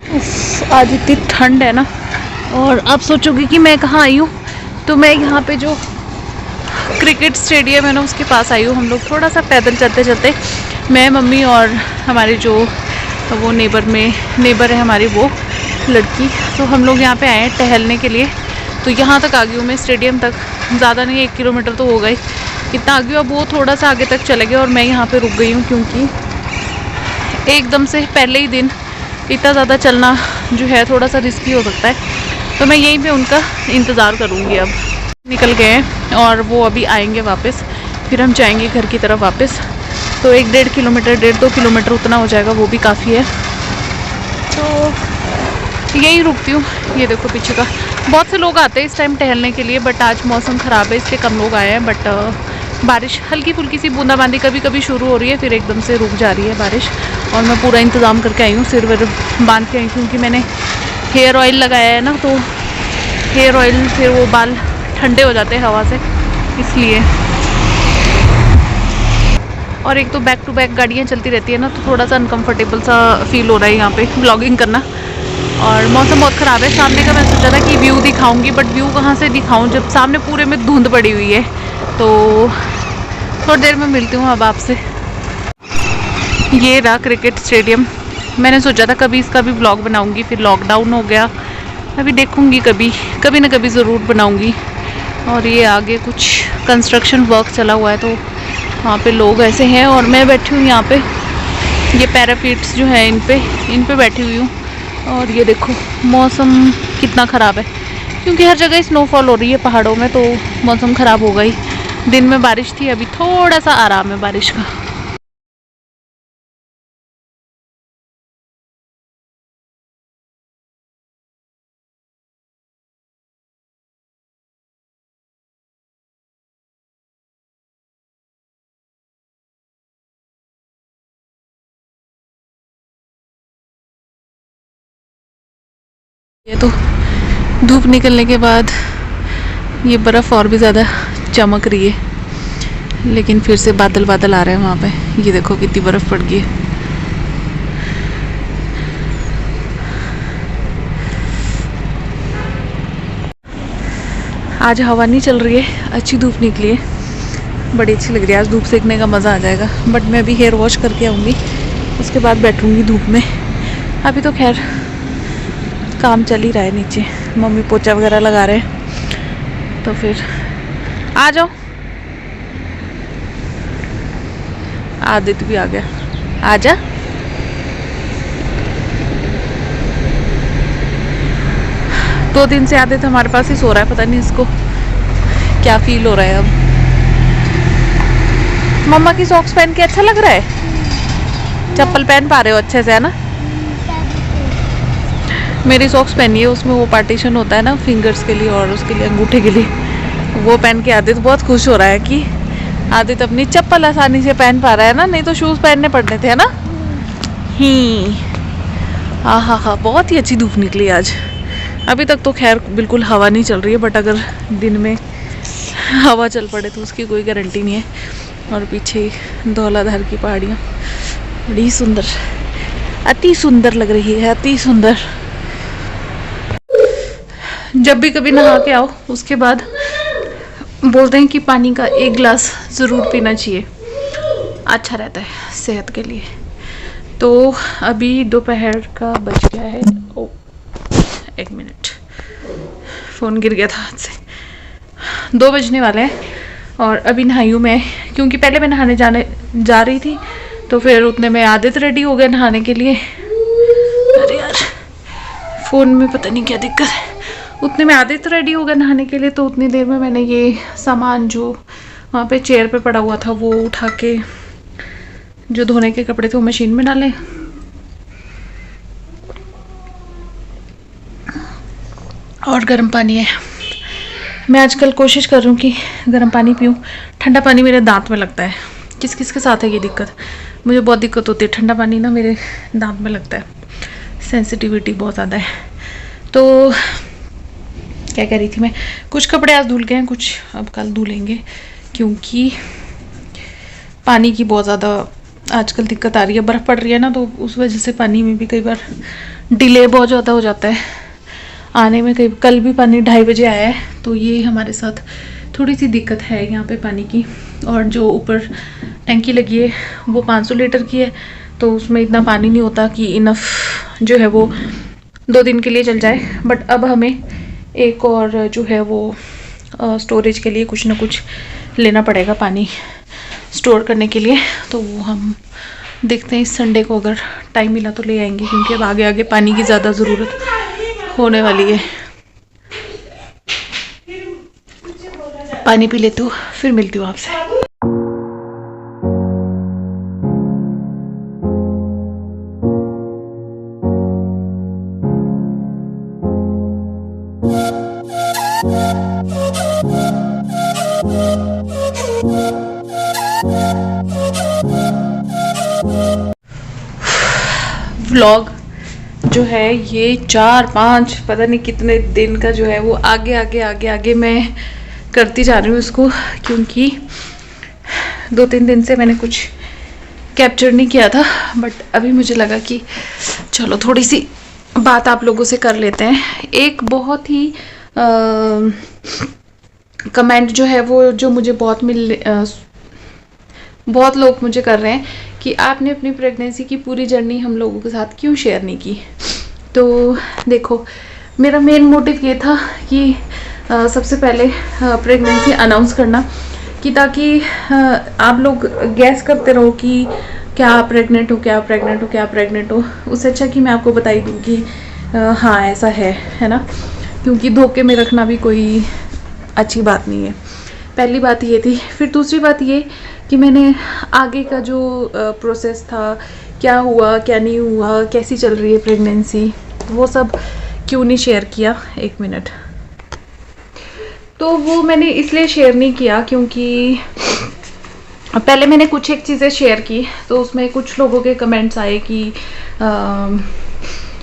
आज इतनी ठंड है ना, और आप सोचोगे कि मैं कहाँ आई हूँ, तो मैं यहाँ पे जो क्रिकेट स्टेडियम है ना उसके पास आई हूँ। हम लोग थोड़ा सा पैदल चलते चलते, मैं, मम्मी और हमारे जो वो नेबर है हमारी वो लड़की, तो हम लोग यहाँ पे आए हैं टहलने के लिए। तो यहाँ तक आ गई हूँ मैं, स्टेडियम तक, ज़्यादा नहीं 1 किलोमीटर तो होगा ही, इतना आ गई। अब वो थोड़ा सा आगे तक चले गए और मैं यहाँ पे रुक गई हूँ, क्योंकि एकदम से पहले ही दिन इतना ज़्यादा चलना जो है थोड़ा सा रिस्की हो सकता है। तो मैं यहीं पे उनका इंतज़ार करूँगी। अब निकल गए हैं और वो अभी आएंगे वापस, फिर हम जाएंगे घर की तरफ वापस। तो 1-1.5 किलोमीटर, 1.5-2 किलोमीटर उतना हो जाएगा, वो भी काफ़ी है। तो यही रुकती हूँ। ये देखो पीछे का, बहुत से लोग आते हैं इस टाइम टहलने के लिए, बट आज मौसम ख़राब है इसलिए कम लोग आए हैं। बट बारिश हल्की फुल्की सी बूंदाबांदी कभी कभी शुरू हो रही है, फिर एकदम से रुक जा रही है बारिश। और मैं पूरा इंतज़ाम करके आई हूँ, सिर वर बांध के आई, क्योंकि मैंने हेयर ऑयल लगाया है ना, तो हेयर ऑयल फिर वो बाल ठंडे हो जाते हैं हवा से, इसलिए। और एक तो बैक टू बैक गाड़ियाँ चलती रहती है ना, तो थोड़ा सा अनकम्फर्टेबल सा फील हो रहा है यहाँ पे ब्लॉगिंग करना। और मौसम बहुत ख़राब है। सामने का मैं सोचा था कि व्यू दिखाऊंगी, बट व्यू कहाँ से दिखाऊं जब सामने पूरे में धुंध पड़ी हुई है। तो थोड़ी देर में मिलती हूँ अब आपसे। ये रहा क्रिकेट स्टेडियम। मैंने सोचा था कभी इसका भी ब्लॉग बनाऊंगी, फिर लॉकडाउन हो गया। अभी देखूंगी, कभी ना कभी ज़रूर बनाऊंगी। और ये आगे कुछ कंस्ट्रक्शन वर्क चला हुआ है, तो वहाँ पे लोग ऐसे हैं और मैं बैठी हूँ यहाँ पे। ये पैराफिट्स जो है इन पे बैठी हुई हूँ। और ये देखो मौसम कितना ख़राब है, क्योंकि हर जगह स्नोफॉल हो रही है पहाड़ों में, तो मौसम ख़राब हो गई। दिन में बारिश थी, अभी थोड़ा सा आराम है बारिश का। ये तो धूप निकलने के बाद ये बर्फ़ और भी ज़्यादा चमक रही है, लेकिन फिर से बादल बादल आ रहे हैं वहाँ पे। ये देखो कितनी बर्फ़ पड़ गई है। आज हवा नहीं चल रही है, अच्छी धूप निकली है, बड़ी अच्छी लग रही है। आज धूप सेकने का मज़ा आ जाएगा। बट मैं अभी हेयर वॉश करके आऊँगी, उसके बाद बैठूँगी धूप में। अभी तो खैर काम चल ही रहा है नीचे, मम्मी पोछा वगैरह लगा रहे हैं। तो फिर आ जाओ, आदित्य भी आ गया, आजा। दो दिन से आदित्य हमारे पास ही सो रहा है, पता नहीं इसको क्या फील हो रहा है अब। मम्मा की सॉक्स पहन के अच्छा लग रहा है? चप्पल पहन पा रहे हो अच्छे से, है ना? मेरी सॉक्स पहनी है, उसमें वो पार्टीशन होता है ना फिंगर्स के लिए और उसके लिए अंगूठे के लिए, वो पहन के आदित्य बहुत खुश हो रहा है कि आदित्य अपनी चप्पल आसानी से पहन पा रहा है ना, नहीं तो शूज़ पहनने पड़ते थे, है ना? हाँ, बहुत ही अच्छी धूप निकली आज। अभी तक तो खैर बिल्कुल हवा नहीं चल रही है, बट अगर दिन में हवा चल पड़े तो उसकी कोई गारंटी नहीं है। और पीछे धौलाधार की पहाड़ियाँ बड़ी सुंदर, अति सुंदर लग रही है, अति सुंदर। जब भी कभी नहा के आओ उसके बाद बोलते हैं कि पानी का 1 गिलास ज़रूर पीना चाहिए, अच्छा रहता है सेहत के लिए। तो अभी दोपहर का बज गया है, 1 मिनट, फ़ोन गिर गया था हाथ से। 2 बजने वाले हैं और अभी नहाई हूँ मैं, क्योंकि पहले मैं नहाने जा रही थी, तो फिर उतने में आदित्य रेडी हो गया नहाने के लिए। अरे यार फ़ोन में पता नहीं क्या दिक्कत है। उतने में आदित्य रेडी हो गया नहाने के लिए, तो उतनी देर में मैंने ये सामान जो वहाँ पे चेयर पे पड़ा हुआ था वो उठा के, जो धोने के कपड़े थे वो मशीन में डाले। और गर्म पानी है। मैं आजकल कोशिश कर रही हूँ कि गर्म पानी पीऊँ। ठंडा पानी मेरे दांत में लगता है। किस किस के साथ है ये दिक्कत? मुझे बहुत दिक्कत होती है, ठंडा पानी ना मेरे दांत में लगता है, सेंसिटिविटी बहुत ज़्यादा है। तो क्या कह रही थी मैं, कुछ कपड़े आज धुल गए हैं, कुछ अब कल धुलेंगे, क्योंकि पानी की बहुत ज़्यादा आजकल दिक्कत आ रही है। बर्फ़ पड़ रही है ना, तो उस वजह से पानी में भी कई बार डिले बहुत ज़्यादा हो जाता है आने में। कल भी पानी 2:30 बजे आया है, तो ये हमारे साथ थोड़ी सी दिक्कत है यहाँ पे पानी की। और जो ऊपर टंकी लगी है वो 500 लीटर की है, तो उसमें इतना पानी नहीं होता कि इनफ जो है वो 2 दिन के लिए चल जाए। बट अब हमें एक और जो है वो स्टोरेज के लिए कुछ ना कुछ लेना पड़ेगा पानी स्टोर करने के लिए। तो वो हम देखते हैं इस संडे को अगर टाइम मिला तो ले आएंगे, क्योंकि अब आगे आगे पानी की ज़्यादा ज़रूरत होने वाली है। पानी पी लेती हूँ, फिर मिलती हूँ आपसे। व्लॉग जो है ये 4-5 पता नहीं कितने दिन का जो है वो आगे आगे आगे आगे मैं करती जा रही हूँ इसको, क्योंकि 2-3 दिन से मैंने कुछ कैप्चर नहीं किया था। बट अभी मुझे लगा कि चलो थोड़ी सी बात आप लोगों से कर लेते हैं। एक बहुत ही कमेंट जो है वो जो मुझे बहुत लोग मुझे कर रहे हैं कि आपने अपनी प्रेगनेंसी की पूरी जर्नी हम लोगों के साथ क्यों शेयर नहीं की। तो देखो, मेरा मेन मोटिव ये था कि सबसे पहले प्रेगनेंसी अनाउंस करना, कि ताकि आप लोग गैस करते रहो कि क्या आप प्रेग्नेंट हो, क्या प्रेग्नेंट हो, क्या प्रेग्नेंट हो। उससे अच्छा कि मैं आपको बताई दूँ कि हाँ ऐसा है ना, क्योंकि धोखे में रखना भी कोई अच्छी बात नहीं है। पहली बात ये थी। फिर दूसरी बात ये कि मैंने आगे का जो प्रोसेस था, क्या हुआ क्या नहीं हुआ, कैसी चल रही है प्रेगनेंसी, वो सब क्यों नहीं शेयर किया। 1 मिनट। तो वो मैंने इसलिए शेयर नहीं किया क्योंकि पहले मैंने कुछ एक चीज़ें शेयर की, तो उसमें कुछ लोगों के कमेंट्स आए कि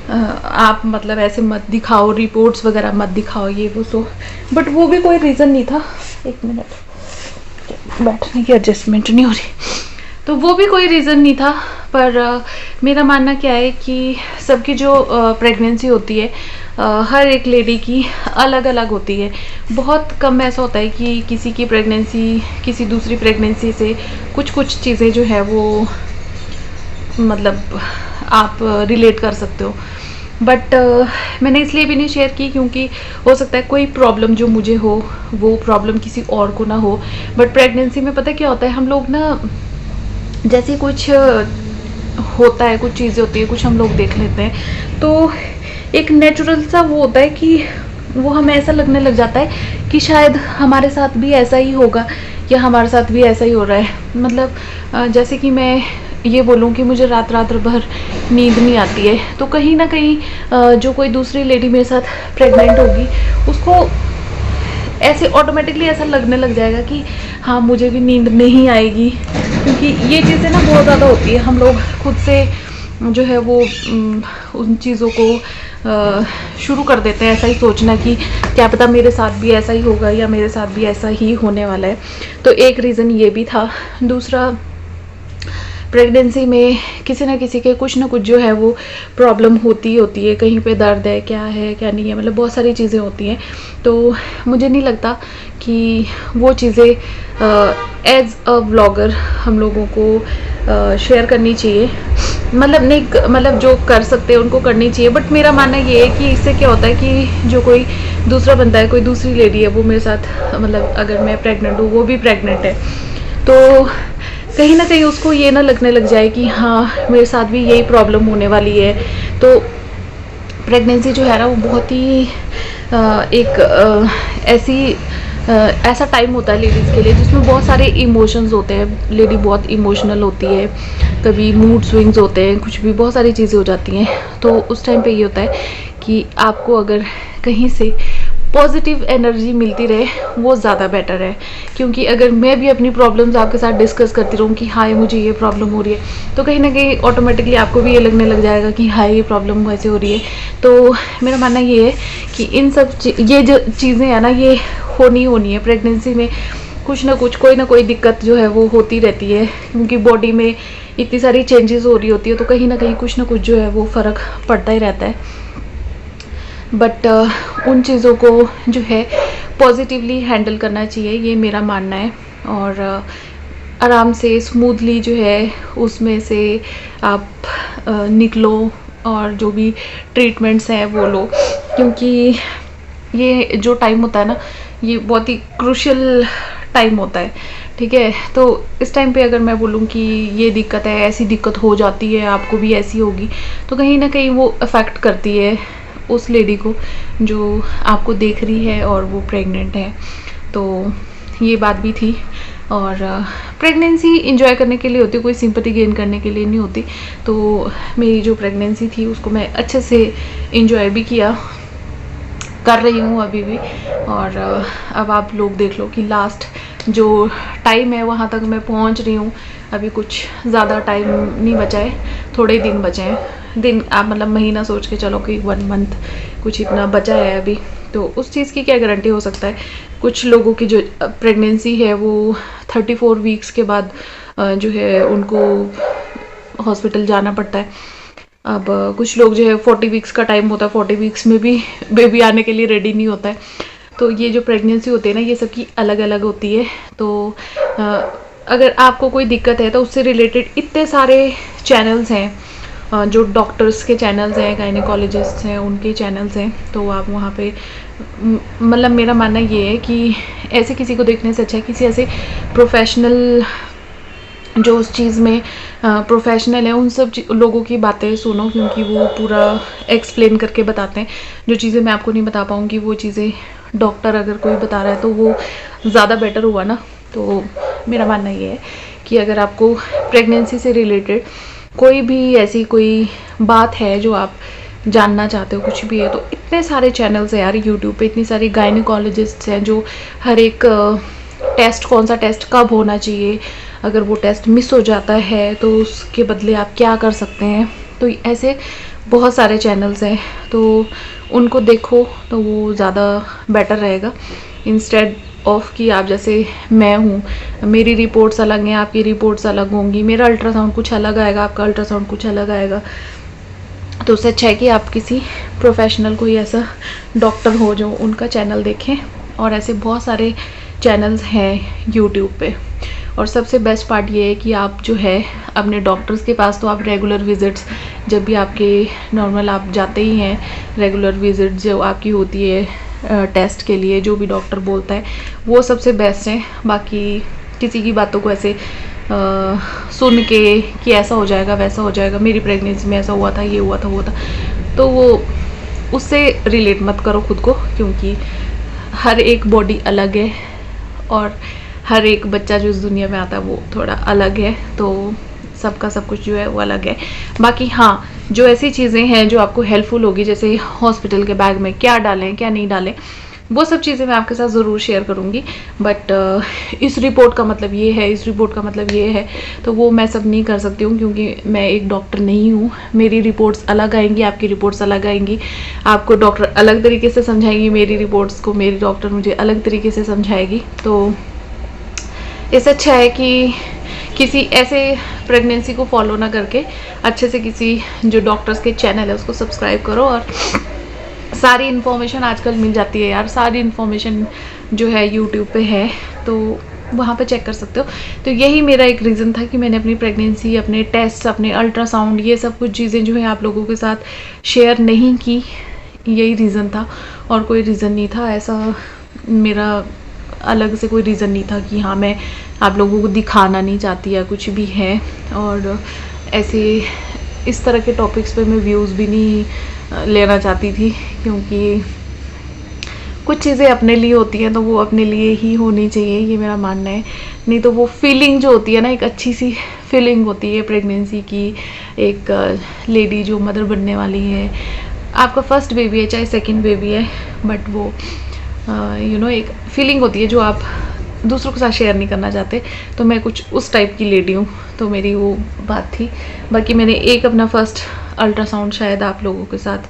आप मतलब ऐसे मत दिखाओ, रिपोर्ट्स वगैरह मत दिखाओ, ये वो सो। बट वो भी कोई रीज़न नहीं था। 1 मिनट, बैठने की एडजस्टमेंट नहीं हो रही। तो वो भी कोई रीज़न नहीं था। पर मेरा मानना क्या है कि सबकी जो प्रेगनेंसी होती है, हर एक लेडी की अलग अलग होती है। बहुत कम ऐसा होता है कि किसी की प्रेगनेंसी किसी दूसरी प्रेगनेंसी से कुछ चीज़ें जो है वो मतलब आप रिलेट कर सकते हो। बट मैंने इसलिए भी नहीं शेयर की क्योंकि हो सकता है कोई प्रॉब्लम जो मुझे हो वो प्रॉब्लम किसी और को ना हो। बट प्रेगनेंसी में पता क्या होता है, हम लोग ना जैसे कुछ होता है, कुछ चीज़ें होती है, कुछ हम लोग देख लेते हैं, तो एक नेचुरल सा वो होता है कि वो हमें ऐसा लगने लग जाता है कि शायद हमारे साथ भी ऐसा ही होगा या हमारे साथ भी ऐसा ही हो रहा है। मतलब जैसे कि मैं ये बोलूँ कि मुझे रात भर नींद नहीं आती है, तो कहीं ना कहीं जो कोई दूसरी लेडी मेरे साथ प्रेग्नेंट होगी उसको ऐसे ऑटोमेटिकली ऐसा लगने लग जाएगा कि हाँ मुझे भी नींद नहीं आएगी। क्योंकि ये चीज़ें ना बहुत ज़्यादा होती है, हम लोग खुद से जो है वो उन चीज़ों को शुरू कर देते हैं, ऐसा ही सोचना कि क्या पता मेरे साथ भी ऐसा ही होगा या मेरे साथ भी ऐसा ही होने वाला है। तो एक रीज़न ये भी था। दूसरा, प्रेगनेंसी में किसी ना किसी के कुछ ना कुछ जो है वो प्रॉब्लम होती है, कहीं पे दर्द है, क्या है क्या नहीं है, मतलब बहुत सारी चीज़ें होती हैं। तो मुझे नहीं लगता कि वो चीज़ें एज अ व्लॉगर हम लोगों को शेयर करनी चाहिए। मतलब नहीं, मतलब जो कर सकते हैं उनको करनी चाहिए। बट मेरा मानना ये है कि इससे क्या होता है कि जो कोई दूसरा बंदा है, कोई दूसरी लेडी है, वो मेरे साथ मतलब अगर मैं प्रेग्नेंट हूँ वो भी प्रेग्नेंट है, तो कहीं ना कहीं उसको ये ना लगने लग जाए कि हाँ मेरे साथ भी यही प्रॉब्लम होने वाली है। तो प्रेगनेंसी जो है ना वो बहुत ही ऐसा टाइम होता है लेडीज़ के लिए जिसमें बहुत सारे इमोशंस होते हैं। लेडी बहुत इमोशनल होती है, कभी मूड स्विंग्स होते हैं, कुछ भी बहुत सारी चीज़ें हो जाती हैं। तो उस टाइम पे ये होता है कि आपको अगर कहीं से पॉजिटिव एनर्जी मिलती रहे वो ज़्यादा बेटर है। क्योंकि अगर मैं भी अपनी प्रॉब्लम्स आपके साथ डिस्कस करती रहूँ कि हाँ मुझे ये प्रॉब्लम हो रही है, तो कहीं ना कहीं ऑटोमेटिकली आपको भी ये लगने लग जाएगा कि हाँ ये प्रॉब्लम वैसे हो रही है। तो मेरा मानना ये है कि इन सब ये जो चीज़ें हैं ना ये होनी है प्रेगनेंसी में। कुछ ना कुछ कोई ना कोई दिक्कत जो है वो होती रहती है, क्योंकि बॉडी में इतनी सारी चेंजेस हो रही होती है, तो कहीं ना कहीं कुछ ना कुछ जो है वो फ़र्क पड़ता ही रहता है। बट उन चीज़ों को जो है पॉजिटिवली हैंडल करना चाहिए, ये मेरा मानना है। और आराम से स्मूथली जो है उसमें से आप निकलो और जो भी ट्रीटमेंट्स हैं वो लो, क्योंकि ये जो टाइम होता है ना, ये बहुत ही क्रूशियल टाइम होता है, ठीक है। तो इस टाइम पे अगर मैं बोलूँ कि ये दिक्कत है, ऐसी दिक्कत हो जाती है, आपको भी ऐसी होगी, तो कहीं ना कहीं वो अफेक्ट करती है उस लेडी को जो आपको देख रही है और वो प्रेग्नेंट है। तो ये बात भी थी। और प्रेगनेंसी इंजॉय करने के लिए होती है, कोई सिंपैथी गेन करने के लिए नहीं होती। तो मेरी जो प्रेगनेंसी थी उसको मैं अच्छे से इंजॉय भी किया, कर रही हूँ अभी भी। और अब आप लोग देख लो कि लास्ट जो टाइम है वहाँ तक मैं पहुँच रही हूँ। अभी कुछ ज़्यादा टाइम नहीं बचा है, थोड़े दिन बचे हैं। दिन आप मतलब महीना सोच के चलो कि 1 मंथ कुछ इतना बचा है अभी। तो उस चीज़ की क्या गारंटी हो सकता है। कुछ लोगों की जो प्रेगनेंसी है वो 34 वीक्स के बाद जो है उनको हॉस्पिटल जाना पड़ता है। अब कुछ लोग जो है 40 वीक्स का टाइम होता है, 40 वीक्स में भी बेबी आने के लिए रेडी नहीं होता है। तो ये जो प्रेगनेंसी होती है ना, ये सबकी अलग अलग होती है। तो अगर आपको कोई दिक्कत है तो उससे रिलेटेड इतने सारे चैनल्स हैं, जो डॉक्टर्स के चैनल्स हैं, गायनेकोलॉजिस्ट हैं, उनके चैनल्स हैं। तो आप वहाँ पे मतलब मेरा मानना ये है कि ऐसे किसी को देखने से अच्छा है किसी ऐसे प्रोफेशनल जो उस चीज़ में प्रोफेशनल है, उन सब लोगों की बातें सुनो, क्योंकि वो पूरा एक्सप्लेन करके बताते हैं। जो चीज़ें मैं आपको नहीं बता पाऊँगी वो चीज़ें डॉक्टर अगर कोई बता रहा है तो वो ज़्यादा बेटर हुआ ना। तो मेरा मानना ये है कि अगर आपको प्रेगनेंसी से रिलेटेड कोई भी ऐसी कोई बात है जो आप जानना चाहते हो, कुछ भी है, तो इतने सारे चैनल्स हैं यार यूट्यूब पे, इतनी सारी गायनेकोलॉजिस्ट्स हैं जो हर एक टेस्ट, कौन सा टेस्ट कब होना चाहिए, अगर वो टेस्ट मिस हो जाता है तो उसके बदले आप क्या कर सकते हैं। तो ऐसे बहुत सारे चैनल्स हैं, तो उनको देखो तो वो ज़्यादा बेटर रहेगा, इंस्टेड ऑफ कि आप जैसे मैं हूँ, मेरी रिपोर्ट्स अलग हैं, आपकी रिपोर्ट्स अलग होंगी, मेरा अल्ट्रासाउंड कुछ अलग आएगा, आपका अल्ट्रासाउंड कुछ अलग आएगा। तो उससे अच्छा है कि आप किसी प्रोफेशनल कोई ऐसा डॉक्टर हो जो उनका चैनल देखें। और ऐसे बहुत सारे चैनल्स हैं यूट्यूब पे। और सबसे बेस्ट पार्ट ये है कि आप जो है अपने डॉक्टर्स के पास तो आप रेगुलर विजिट्स, जब भी आपके नॉर्मल आप जाते ही हैं, रेगुलर विजिट जो आपकी होती है टेस्ट के लिए, जो भी डॉक्टर बोलता है वो सबसे बेस्ट है। बाकी किसी की बातों को ऐसे सुन के कि ऐसा हो जाएगा वैसा हो जाएगा, मेरी प्रेगनेंसी में ऐसा हुआ था, ये हुआ था, वो था, तो वो उससे रिलेट मत करो खुद को, क्योंकि हर एक बॉडी अलग है और हर एक बच्चा जो इस दुनिया में आता है वो थोड़ा अलग है। तो सबका सब कुछ जो है वो अलग है। बाकी हाँ, जो ऐसी चीज़ें हैं जो आपको हेल्पफुल होगी, जैसे हॉस्पिटल के बैग में क्या डालें क्या नहीं डालें, वो सब चीज़ें मैं आपके साथ ज़रूर शेयर करूँगी। बट इस रिपोर्ट का मतलब ये है, इस रिपोर्ट का मतलब ये है, तो वो मैं सब नहीं कर सकती हूँ, क्योंकि मैं एक डॉक्टर नहीं हूँ। मेरी रिपोर्ट्स अलग आएंगी, आपकी रिपोर्ट्स अलग आएंगी, आपको डॉक्टर अलग तरीके से समझाएंगी मेरी रिपोर्ट्स को, मेरी डॉक्टर मुझे अलग तरीके से समझाएगी। तो इससे अच्छा है कि किसी ऐसे प्रेगनेंसी को फॉलो ना करके अच्छे से किसी जो डॉक्टर्स के चैनल है उसको सब्सक्राइब करो। और सारी इन्फॉर्मेशन आजकल मिल जाती है यार, सारी इन्फॉर्मेशन जो है यूट्यूब पे है, तो वहाँ पे चेक कर सकते हो। तो यही मेरा एक रीज़न था कि मैंने अपनी प्रेगनेंसी, अपने टेस्ट, अपने अल्ट्रासाउंड, ये सब कुछ चीज़ें जो है आप लोगों के साथ शेयर नहीं की, यही रीज़न था और कोई रीज़न नहीं था ऐसा। मेरा अलग से कोई रीज़न नहीं था कि हाँ मैं आप लोगों को दिखाना नहीं चाहती या कुछ भी है। और ऐसे इस तरह के टॉपिक्स पे मैं व्यूज़ भी नहीं लेना चाहती थी, क्योंकि कुछ चीज़ें अपने लिए होती हैं तो वो अपने लिए ही होनी चाहिए, ये मेरा मानना है। नहीं तो वो फीलिंग जो होती है ना, एक अच्छी सी फीलिंग होती है प्रेगनेंसी की, एक लेडी जो मदर बनने वाली है, आपका फर्स्ट बेबी है चाहे सेकंड बेबी है, बट वो एक फीलिंग होती है जो आप दूसरों के साथ शेयर नहीं करना चाहते। तो मैं कुछ उस टाइप की लेडी हूँ, तो मेरी वो बात थी। बाकी मैंने एक अपना फर्स्ट अल्ट्रासाउंड शायद आप लोगों के साथ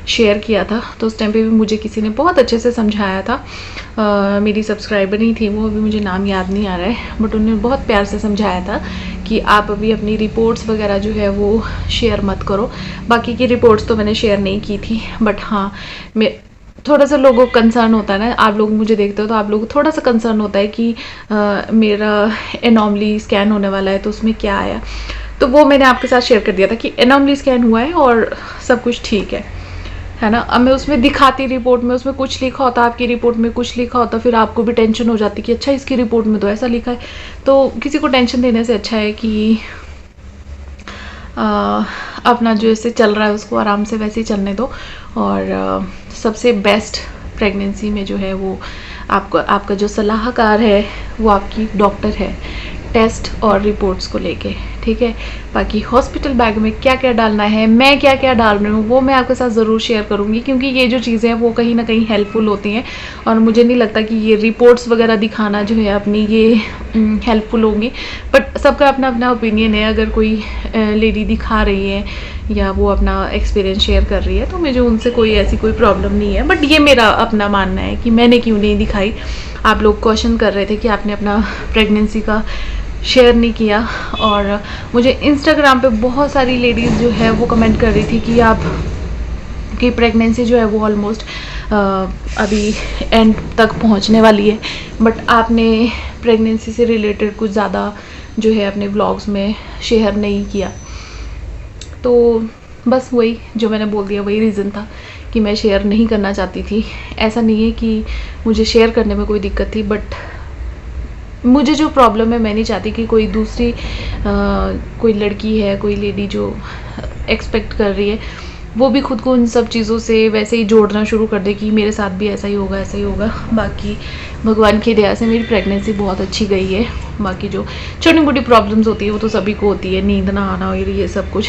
शेयर किया था, तो उस टाइम पे भी मुझे किसी ने बहुत अच्छे से समझाया था। मेरी सब्सक्राइबर ही थी वो, अभी मुझे नाम याद नहीं आ रहा है, बट उन्होंने बहुत प्यार से समझाया था कि आप अभी अपनी रिपोर्ट्स वगैरह जो है वो शेयर मत करो। बाकी की रिपोर्ट्स तो मैंने शेयर नहीं की थी, बट हाँ मैं थोड़ा सा लोगों को कंसर्न होता है ना, आप लोग मुझे देखते हो तो आप लोगों को थोड़ा सा कंसर्न होता है कि मेरा एनॉमली स्कैन होने वाला है तो उसमें क्या आया। तो वो मैंने आपके साथ शेयर कर दिया था कि एनॉमली स्कैन हुआ है और सब कुछ ठीक है ना। अब मैं उसमें दिखाती रिपोर्ट में उसमें कुछ लिखा होता, आपकी रिपोर्ट में कुछ लिखा होता, फिर आपको भी टेंशन हो जाती कि अच्छा इसकी रिपोर्ट में तो ऐसा लिखा है। तो किसी को टेंशन देने से अच्छा है कि अपना जो ऐसे चल रहा है उसको आराम से वैसे ही चलने दो। और सबसे बेस्ट प्रेगनेंसी में जो है वो आपका जो सलाहकार है वो आपकी डॉक्टर है, टेस्ट और रिपोर्ट्स को लेके, ठीक है। बाकी हॉस्पिटल बैग में क्या क्या डालना है, मैं क्या क्या डाल रही हूँ, वो मैं आपके साथ ज़रूर शेयर करूँगी, क्योंकि ये जो चीज़ें हैं वो कहीं ना कहीं हेल्पफुल होती हैं। और मुझे नहीं लगता कि ये रिपोर्ट्स वगैरह दिखाना जो है अपनी ये हेल्पफुल होंगी, बट सबका अपना अपना ओपिनियन है। अगर कोई लेडी दिखा रही है या वो अपना एक्सपीरियंस शेयर कर रही है तो मुझे उनसे कोई ऐसी कोई प्रॉब्लम नहीं है, बट ये मेरा अपना मानना है कि मैंने क्यों नहीं दिखाई। आप लोग क्वेश्चन कर रहे थे कि आपने अपना प्रेगनेंसी का शेयर नहीं किया, और मुझे इंस्टाग्राम पे बहुत सारी लेडीज़ जो है वो कमेंट कर रही थी कि आप की प्रेगनेंसी जो है वो ऑलमोस्ट अभी एंड तक पहुंचने वाली है, बट आपने प्रेगनेंसी से रिलेटेड कुछ ज़्यादा जो है अपने व्लॉग्स में शेयर नहीं किया। तो बस वही जो मैंने बोल दिया वही रीज़न था कि मैं शेयर नहीं करना चाहती थी। ऐसा नहीं है कि मुझे शेयर करने में कोई दिक्कत थी, बट मुझे जो प्रॉब्लम है मैं नहीं चाहती कि कोई दूसरी कोई लड़की है, कोई लेडी जो एक्सपेक्ट कर रही है वो भी खुद को उन सब चीज़ों से वैसे ही जोड़ना शुरू कर दे कि मेरे साथ भी ऐसा ही होगा ऐसा ही होगा। बाकी भगवान की दया से मेरी प्रेगनेंसी बहुत अच्छी गई है। बाकी जो छोटी मोटी प्रॉब्लम्स होती है वो तो सभी को होती है, नींद ना आना और ये सब कुछ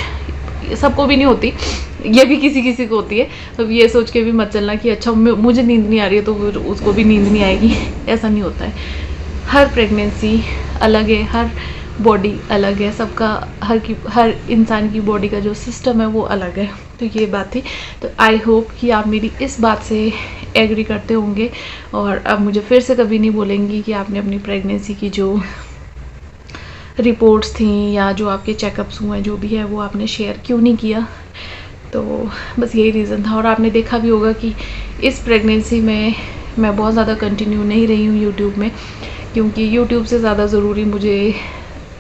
सबको भी नहीं होती, ये भी किसी किसी को होती है। तो ये सोच के भी मत चलना कि अच्छा मुझे नींद नहीं आ रही है तो उसको भी नींद नहीं आएगी, ऐसा नहीं होता है। हर प्रेगनेंसी अलग है, हर बॉडी अलग है, सबका हर इंसान की बॉडी का जो सिस्टम है वो अलग है। तो ये बात थी। तो आई होप कि आप मेरी इस बात से एग्री करते होंगे और अब मुझे फिर से कभी नहीं बोलेंगी कि आपने अपनी प्रेगनेंसी की जो रिपोर्ट्स थी या जो आपके चेकअप्स हुए जो भी है वो आपने शेयर क्यों नहीं किया। तो बस यही रीज़न था। और आपने देखा भी होगा कि इस प्रेगनेंसी में मैं बहुत ज़्यादा कंटिन्यू नहीं रही हूँ यूट्यूब में, क्योंकि यूट्यूब से ज़्यादा ज़रूरी मुझे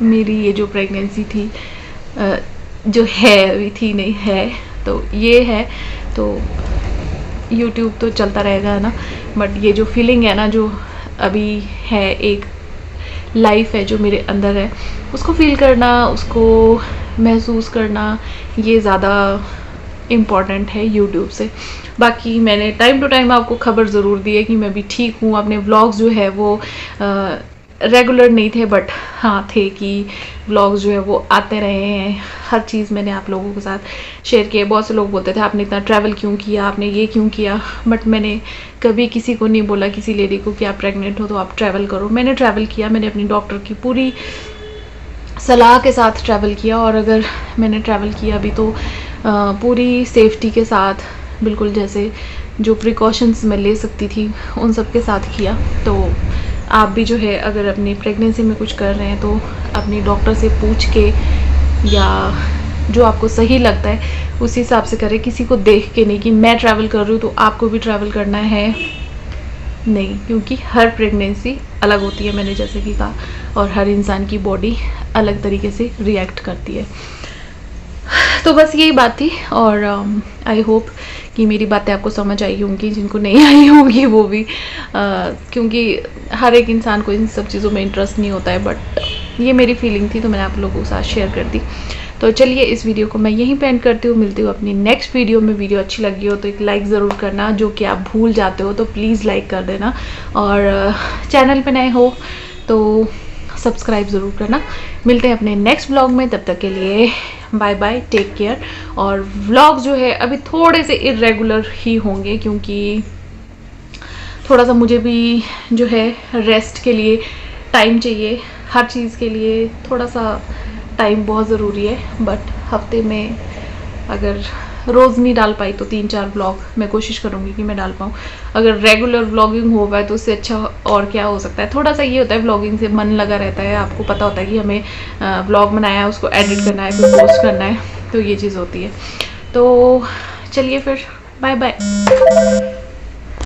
मेरी ये जो प्रेगनेंसी थी जो है अभी थी नहीं है, तो ये है तो यूट्यूब तो चलता रहेगा ना, बट ये जो फीलिंग है ना जो अभी है, एक लाइफ है जो मेरे अंदर है, उसको फील करना, उसको महसूस करना, ये ज़्यादा इम्पॉर्टेंट है यूट्यूब से। बाकी मैंने टाइम टू टाइम आपको खबर ज़रूर दी है कि मैं भी ठीक हूँ। अपने व्लॉग्स जो है वो रेगुलर नहीं थे, बट हाँ थे कि व्लॉग्स जो है वो आते रहे हैं। हर चीज़ मैंने आप लोगों के साथ शेयर किया। बहुत से लोग बोलते थे आपने इतना ट्रैवल क्यों किया, आपने ये क्यों किया, बट मैंने कभी किसी को नहीं बोला, किसी लेडी को कि आप प्रेग्नेंट हो तो आप ट्रैवल करो। मैंने ट्रैवल किया, मैंने अपनी डॉक्टर की पूरी सलाह के साथ ट्रैवल किया, और अगर मैंने ट्रैवल किया अभी तो पूरी सेफ्टी के साथ, बिल्कुल जैसे जो प्रिकॉशंस मैं ले सकती थी उन सब के साथ किया। तो आप भी जो है अगर अपनी प्रेगनेंसी में कुछ कर रहे हैं तो अपनी डॉक्टर से पूछ के या जो आपको सही लगता है उसी हिसाब से करें। किसी को देख के नहीं कि मैं ट्रैवल कर रही हूँ तो आपको भी ट्रैवल करना है, नहीं, क्योंकि हर प्रेगनेंसी अलग होती है मैंने जैसे कि कहा, और हर इंसान की बॉडी अलग तरीके से रिएक्ट करती है। तो बस यही बात थी, और आई होप कि मेरी बातें आपको समझ आई होंगी, जिनको नहीं आई होंगी वो भी क्योंकि हर एक इंसान को इन सब चीज़ों में इंटरेस्ट नहीं होता है, बट ये मेरी फीलिंग थी तो मैंने आप लोगों के साथ शेयर कर दी। तो चलिए इस वीडियो को मैं यहीं पे एंड करती हूँ। मिलती हूँ अपनी नेक्स्ट वीडियो में। वीडियो अच्छी लगी हो तो एक लाइक ज़रूर करना, जो कि आप भूल जाते हो तो प्लीज़ लाइक कर देना, और चैनल पे नए हो तो सब्सक्राइब ज़रूर करना। मिलते हैं अपने नेक्स्ट व्लॉग में, तब तक के लिए बाय बाय, टेक केयर। और व्लॉग जो है अभी थोड़े से इरेगुलर ही होंगे, क्योंकि थोड़ा सा मुझे भी जो है रेस्ट के लिए टाइम चाहिए, हर चीज़ के लिए थोड़ा सा टाइम बहुत ज़रूरी है। बट हफ्ते में अगर रोज़ नहीं डाल पाई तो 3-4 व्लॉग मैं कोशिश करूँगी कि मैं डाल पाऊँ। अगर रेगुलर व्लॉगिंग हो पाए तो उससे अच्छा और क्या हो सकता है। थोड़ा सा ये होता है व्लॉगिंग से मन लगा रहता है, आपको पता होता है कि हमें व्लॉग बनाया है, उसको एडिट करना है, फिर पोस्ट करना है, तो ये चीज़ होती है। तो चलिए फिर बाय बाय।